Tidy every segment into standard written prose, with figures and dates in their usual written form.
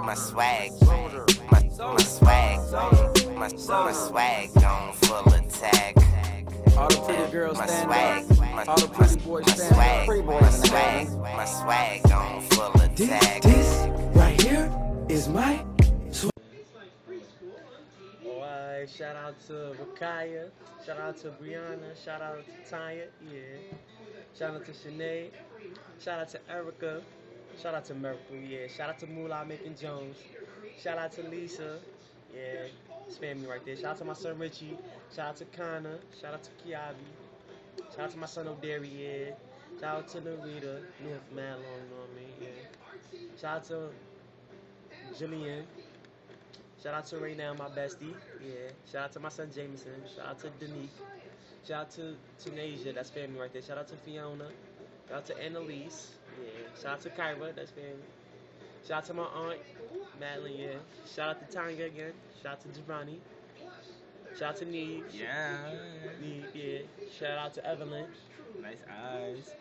my swag, my swag, my swag on full attack. All the pretty girls My stand swag, up. All the pretty boys stand up. my swag on full attack. This right here is my swag. Alright, shout out to Rakaya, shout out to Brianna, shout out to Tanya, yeah. Shout out to Sinead, shout out to Erica, shout out to Merkel, yeah. Shout out to Moolah Macon Jones, shout out to Lisa, yeah. It's family right there. Shout out to my son Richie, shout out to Connor, shout out to Kiavi, shout out to my son O'Dary, yeah. Shout out to Narita, knew her from mad long, you know what I mean, yeah. Shout out to Jillian. Shout out to Ray Now, my bestie. Yeah. Shout out to my son Jameson. Shout out to Denique. Shout out to Tunasia, that's family right there. Shout out to Fiona. Shout out to Annalise. Yeah. Shout out to Kyra, that's family. Shout out to my aunt, Madeline, yeah. Shout out to Tanya again. Shout out to Giovanni. Shout out to Neve. Yeah. Neve, yeah. Shout out to Evelyn. Nice eyes.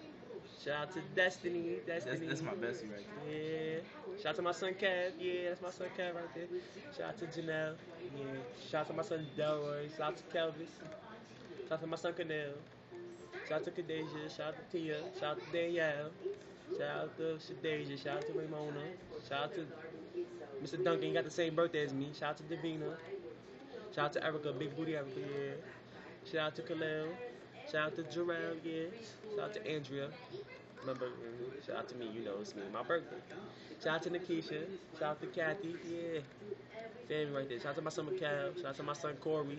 Shout out to Destiny. That's my bestie right there. Yeah. Shout out to my son Kev. Yeah, that's my son Kev right there. Shout out to Janelle. Yeah. Shout out to my son Delroy. Shout out to Kelvis. Shout out to my son Canel. Shout out to Kadeja. Shout out to Tia. Shout out to Danielle. Shout out to Shadeja. Shout out to Ramona. Shout out to Mr. Duncan. He got the same birthday as me. Shout out to Davina. Shout out to Erica. Big booty Erica. Yeah. Shout out to Khalil. Shout out to Jarrell. Yeah. Shout out to Andrea. My birthday. Shout out to me, you know it's me, my birthday. Shout out to Nikisha. Shout out to Kathy, yeah. Family right there. Shout out to my son Mikhail. Shout out to my son Corey.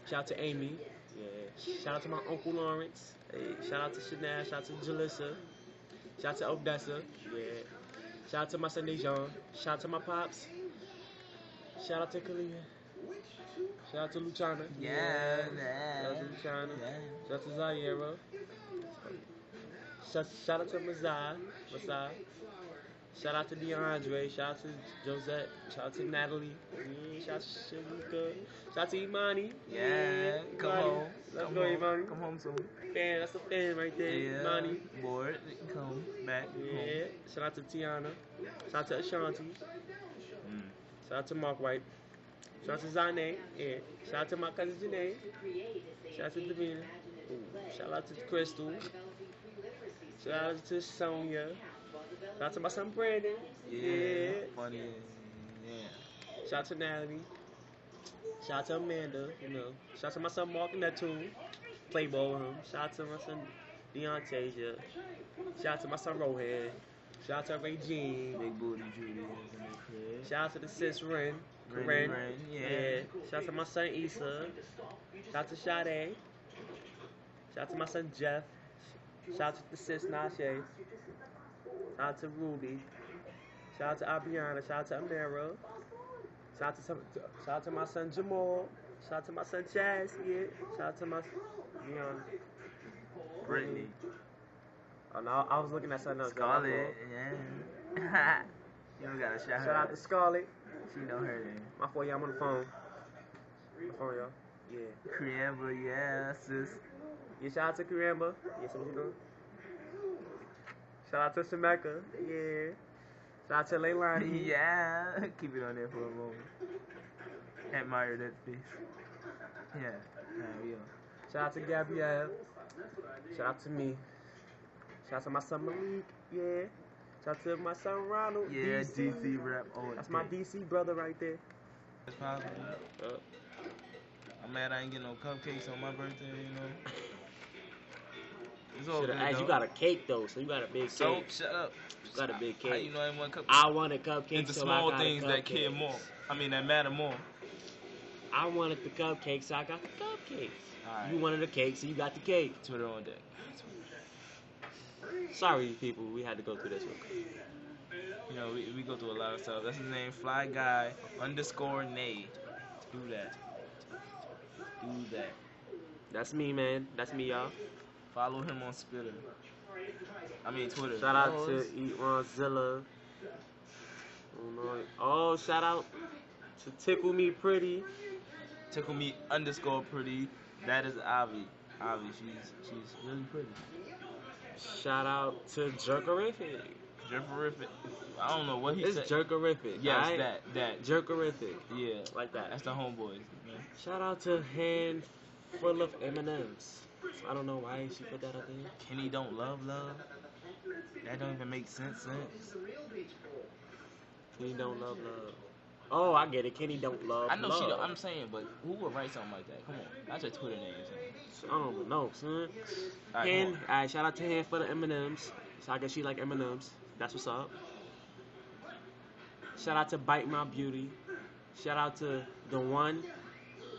Shout out to Amy. Yeah. Shout out to my Uncle Lawrence. Hey. Shout out to Shania. Shout out to Jalissa. Shout out to Odessa. Yeah. Shout out to my son Dejan. Shout out to my pops. Shout out to Kalia. Shout out to Luciana. Yeah. Shout out to Luciana. Yeah. Shout out to Zaira. Shout out to Mazai. Shout out to DeAndre. Shout out to Josette. Shout out to Natalie. Yeah, shout out to Shalika. Shout out to Imani. Yeah. Come home. Let's go, Imani. Come home soon. Fan, that's a fan right there. Yeah. Imani. Bored. Come back. Yeah. Home. Shout out to Tiana. Shout out to Ashanti. Shout out to Mark White. Shout out to Zane. Yeah. Shout out to my cousin Janae. Shout out to Davina. Shout out to Crystal. Shout out to Sonia. Shout out to my son Brandon. Yeah. Funny. Yeah. Shout out to Natalie. Shout out to Amanda. You know. Shout out to my son Mark Neptune. Play ball with him. Shout out to my son Deontasia. Shout out to my son Rohan. Shout out to Ray Jean. Big booty Judy. Shout out to the sis Ren. Ren. Yeah. Shout out to my son Issa. Shout out to Sade. Shout out to my son Jeff. Shout out to the sis Nashe. Shout out to Ruby. Shout out to Abriana. Shout out to Amira. Shout out to my son Jamal. Shout out to my son Chaz. Yeah. Shout out to my Brittany. Oh no, I was looking at something else. Scarlett. Yeah. You don't gotta shout her Shout out to Scarlett. She know her name. My fault, y'all. I'm on the phone. My phone, y'all. Yeah. Criamba, yeah, sis. Yeah, shout out to Karamba. Yeah, so what you doing? Shout out to Shemeka. Yeah. Shout out to Leilani. Yeah. Keep it on there for a moment. Admire that face. Yeah. Yeah. Shout out to Gabrielle. Shout out to me. Shout out to my son Malik. Yeah. Shout out to my son Ronald. Yeah, DC. DC rap on. That's my DC brother right there. That's possible. I'm mad I ain't getting no cupcakes on my birthday, you know. It's all good, You got a cake though, so you got a big cake. So shut up. You got a big cake. How you know I want cupcakes? I want a cupcake. It's the so small I got things that care more. That matter more. I wanted the cupcake, so I got the cupcakes. Right. You wanted the cake, so you got the cake. Twitter on deck. Sorry, people, we had to go through this one. You know, we go through a lot of stuff. That's his name, Fly Guy _Nay. Do that. Do that. That's me, man. That's me, y'all. Follow him on Twitter. Shout out to Eatronzilla. Oh, shout out to Tickle Me Pretty. Tickle Me _Pretty. That is Avi. Avi, she's really pretty. Shout out to Jerkerific. Jerkerific. I don't know what he It's said. jerkerific. Yes, right? that. Jerkerific. Yeah, Like that. that's the homeboys. Man. Shout out to Handful of M&Ms. I don't know why she put that up there. Kenny don't love. That don't even make sense. Kenny don't love. Oh, I get it. Kenny don't love. I know love. she don't. I'm saying, but who would write something like that? Come on, that's your Twitter name. Son. I don't know, son. Alright, Alright, shout out to Handful of M&Ms. So I guess she like M&Ms. That's what's up. Shout out to Bite My Beauty. Shout out to the one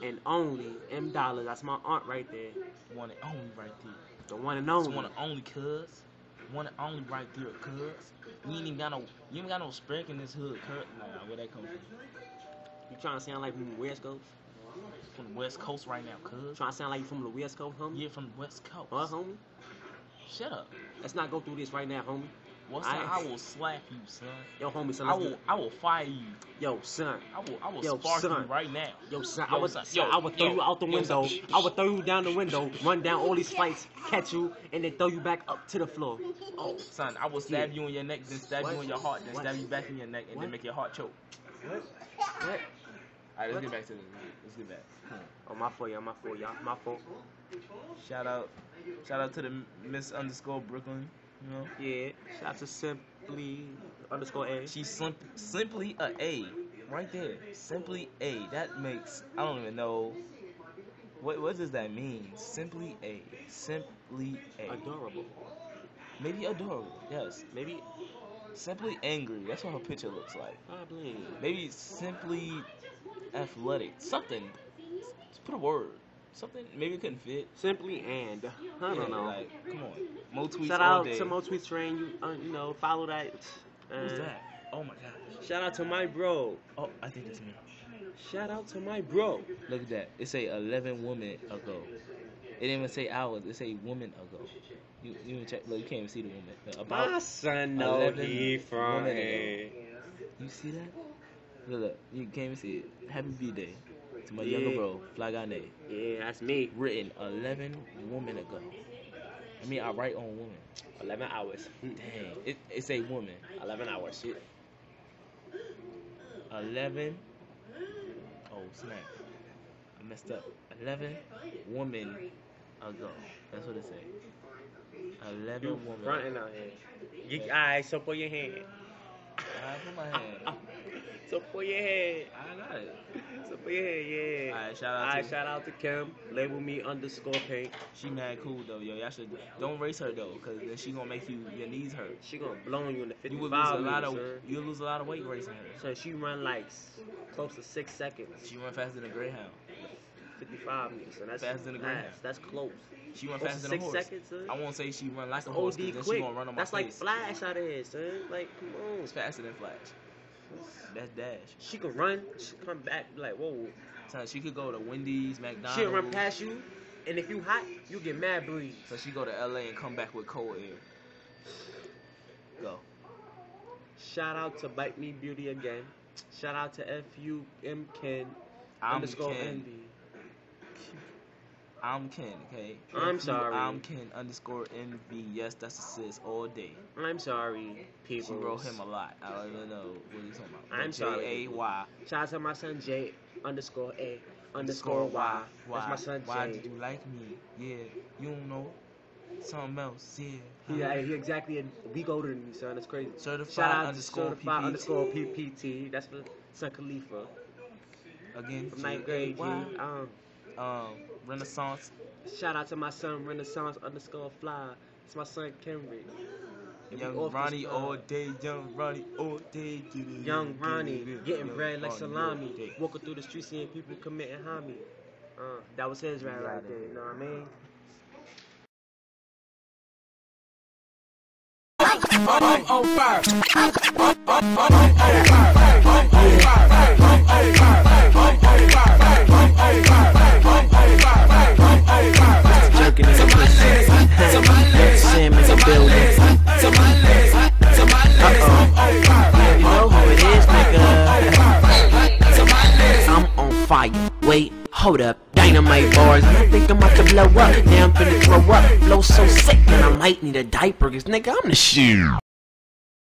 and only M Dollar. That's my aunt right there. one and only right there. The one and It's only. one and only, cuz. One and only right there, cuz. You ain't got no sprick in this hood, cuz. Nah, where that come from? You trying to sound like from the West Coast? From the West Coast right now, cuz. Trying to sound like you from the West Coast, homie? Yeah, from the West Coast. Huh, homie? Shut up. Let's not go through this right now, homie. What's up? I will slap you, son. Yo, homie, son. I will fire you. Yo, son. I will Yo, spark son. you right now. Yo, son. Yo, I would son. throw you out the window. Son. I would throw you down the window, run down all these flights, catch you, and then throw you back up to the floor. Oh, son, I will stab you in your neck, then stab What? you in your heart, then What? stab you back in your neck, and What? then make your heart choke. What? Alright, let's get back to this. Let's get back. Come on. Oh, my fault, y'all. My fault, y'all. My fault. Shout out to the Miss _ Brooklyn. You know, Yeah. Shout out to Simply_A. she's simply a A, right there. Simply A. That makes I don't even know. What does that mean? Simply A. Simply A. Adorable. Maybe adorable. Yes. Maybe simply angry. That's what her picture looks like. Probably. Maybe simply athletic. Something. Just put a word. Something. Maybe it couldn't fit. Simply and. I don't know. Like, come on. Mo tweets Shout all out day. to Mo Tweets Train. You know, follow that. Who's that? Oh my gosh. Shout out to my bro. Oh, I think it's me. Shout out to my bro. Look at that. It say 11 women ago. It didn't even say hours. It say women ago. You even check. Look, you can't even see the woman. About My son know 11 he from women it. ago. You see that? Look. You can't even see it. Happy B-Day to my younger bro, Fly Guy Nate. Yeah, that's me. Written 11 women ago. I mean, I write on women. 11 hours. Dang. It say woman. 11 hours. Shit. 11. Oh, snap. I messed up. 11 women ago. That's what it say. 11 You women. fronting out here. Alright, so put your hand. I put my hand. So put your hand. I got it. So put your hand, yeah. Alright, shout out Alright, to shout out to Kim. Label me _Pink. She mad cool though, yo. Y'all should don't race her though, cause then she gonna make your knees hurt. She gonna blow on you in the 55 You would lose a lot of sir. you'll lose a lot of weight racing her. So she run like close to 6 seconds. She run faster than a greyhound. 55 meters. So that's Faster than a greyhound. That's close. She run Close faster to than a 6 horse. seconds, son. I won't say she run like That's a horse, OD cause then quick. she gonna run on my That's face. like Flash out of here, son. Like, come on. It's faster than Flash. That's Dash. She can run. She come back be like, whoa. So she could go to Wendy's, McDonald's. She'll run past you, and if you hot, you get mad breeze. So she go to LA and come back with cold air. Go. Shout out to Bite Me Beauty again. Shout out to FUM Ken I'm _ Ken. Envy. I'm Ken, okay? I'm sorry. I'm Ken _ Envy. Yes, that's a sis all day. I'm sorry, people. She wrote him a lot. I don't even know what he's talking about. I'm sorry. J-A-Y. Shout out to my son J _A _Y. That's my son Jay. Why did you like me? Yeah, you don't know. Something else, yeah. He exactly. We go to me, son. That's crazy. Certified Shout out to _ certified _PPT. That's for son Khalifa Again, from 9th grade. G. Renaissance. Shout out to my son Renaissance _Fly. It's my son Kendrick. And we Young off this Ronnie stuff. all day, Young Ronnie all day. Young Ronnie getting Young bread like Ronnie salami. all day. Walking through the streets seeing people committing homie. That was his rap right there. You know what I mean? I'm on fire. Jerking in the pussy. Sam in the building. Yeah, you know who it is, nigga. I'm on fire. Wait, hold up. Dynamite bars. I think I'm about to blow up. Now I'm finna throw up. Flow so sick, and I might need a diaper. Cause nigga, I'm the shit.